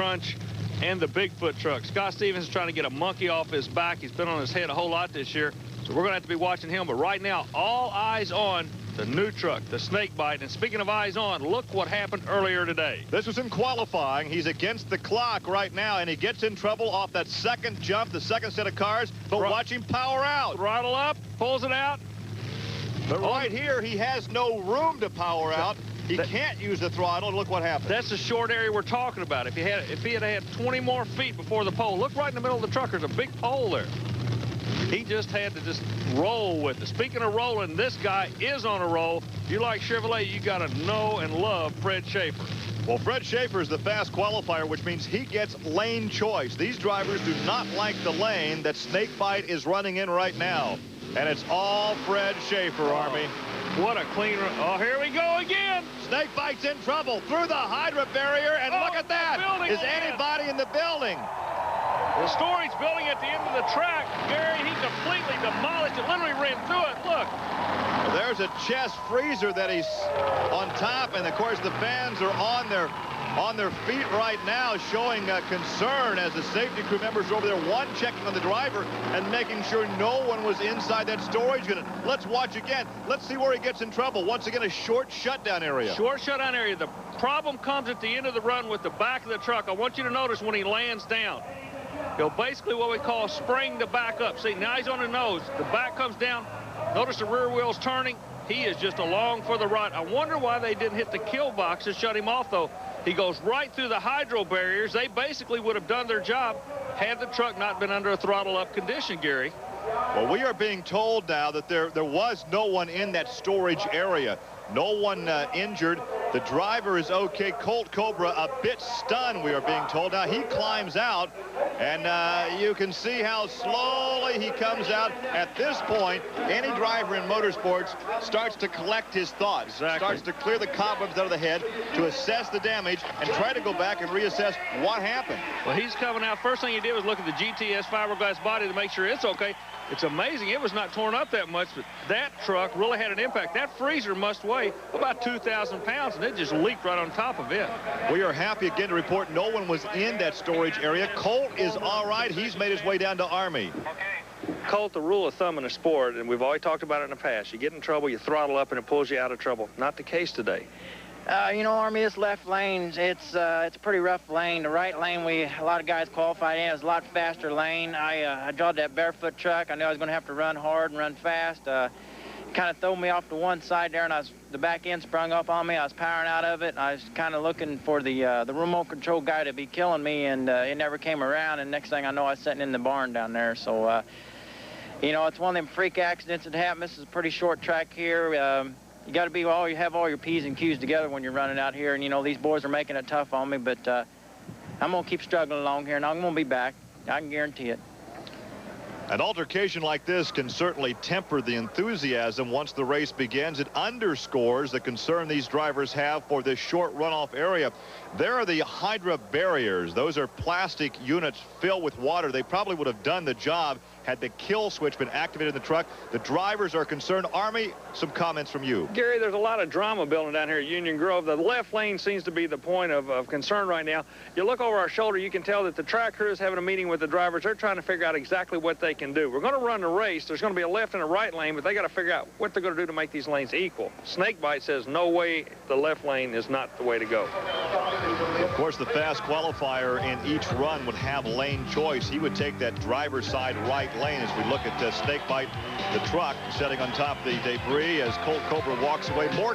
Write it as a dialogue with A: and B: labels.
A: Crunch and the Bigfoot truck. Scott Stevens is trying to get a monkey off his back. He's been on his head a whole lot this year, so we're going to have to be watching him. But right now, all eyes on the new truck, the Snakebite. And speaking of eyes on, look what happened earlier today.
B: This was in qualifying. He's against the clock right now, and he gets in trouble off that second jump, the second set of cars. But watch him power out.
A: Throttle up, pulls it out.
B: But right here, he has no room to power out. He can't use the throttle. Look what happened.
A: That's the short area we're talking about. If he had had 20 more feet before the pole, look right in the middle of the truck. There's a big pole there. He just had to just roll with it. Speaking of rolling, this guy is on a roll. If you like Chevrolet, you got to know and love Fred Shafer.
B: Well, Fred Shafer is the fast qualifier, which means he gets lane choice. These drivers do not like the lane that Snakebite is running in right now. And it's all Fred Shafer, Army.
A: What a clean run. Oh, here we go again.
B: Snakebite's in trouble through the hydrant barrier, and look at that. Is anybody in the building?
A: The storage building at the end of the track, Gary, he completely demolished it, literally ran through it. Look.
B: There's a chest freezer that he's on top, and of course the fans are on their feet right now, showing concern as the safety crew members are over there, one checking on the driver and making sure no one was inside that storage unit. Let's watch again. Let's see where he gets in trouble. Once again, a short shutdown area.
A: Short shutdown area. The problem comes at the end of the run with the back of the truck. I want you to notice when he lands down, he'll basically what we call spring the back up. See, now he's on the nose. The back comes down. Notice the rear wheel's turning. He is just along for the ride. I wonder why they didn't hit the kill box to shut him off, though. He goes right through the hydro barriers. They basically would have done their job had the truck not been under a throttle-up condition, Gary.
B: Well, we are being told now that there was no one in that storage area. No one injured. The driver is okay. Colt Cobra a bit stunned, we are being told. Now he climbs out, and you can see how slowly he comes out. At this point, any driver in motorsports starts to collect his thoughts.
A: Exactly.
B: Starts to clear the cobwebs out of the head, to assess the damage, and try to go back and reassess what happened.
A: Well, he's coming out. First thing he did was look at the GTS fiberglass body to make sure it's okay. It's amazing. It was not torn up that much, but that truck really had an impact. That freezer must weigh about 2,000 pounds, and it just leaked right on top of it.
B: We are happy again to report no one was in that storage area. Colt is all right. He's made his way down to Army.
A: Colt, the rule of thumb in a sport, and we've always talked about it in the past, you get in trouble, you throttle up, and it pulls you out of trouble. Not the case today.
C: You know, Army, this left lane, it's a pretty rough lane. The right lane, a lot of guys qualified in. It's a lot faster lane. I drove that Bearfoot truck. I knew I was going to have to run hard and run fast. Kind of threw me off to one side there, and the back end sprung up on me. I was powering out of it. I was kind of looking for the remote control guy to be killing me, and it never came around. And next thing I know, I was sitting in the barn down there. So, you know, it's one of them freak accidents that happen. This is a pretty short track here. You got to be you have all your P's and Q's together when you're running out here. And, you know, these boys are making it tough on me, but I'm going to keep struggling along here, and I'm going to be back. I can guarantee it.
B: An altercation like this can certainly temper the enthusiasm once the race begins. It underscores the concern these drivers have for this short runoff area. There are the hydra barriers. Those are plastic units filled with water. They probably would have done the job had the kill switch been activated in the truck. The drivers are concerned. Army, some comments from you.
A: Gary, there's a lot of drama building down here at Union Grove. The left lane seems to be the point of concern right now. You look over our shoulder, you can tell that the track crew is having a meeting with the drivers. They're trying to figure out exactly what they can do. We're going to run the race. There's going to be a left and a right lane, but they got to figure out what they're going to do to make these lanes equal. Snakebite says no way, the left lane is not the way to go.
B: Of course, the fast qualifier in each run would have lane choice. He would take that driver's side right lane as we look at Snakebite, the truck, setting on top of the debris as Colt Cobra walks away. More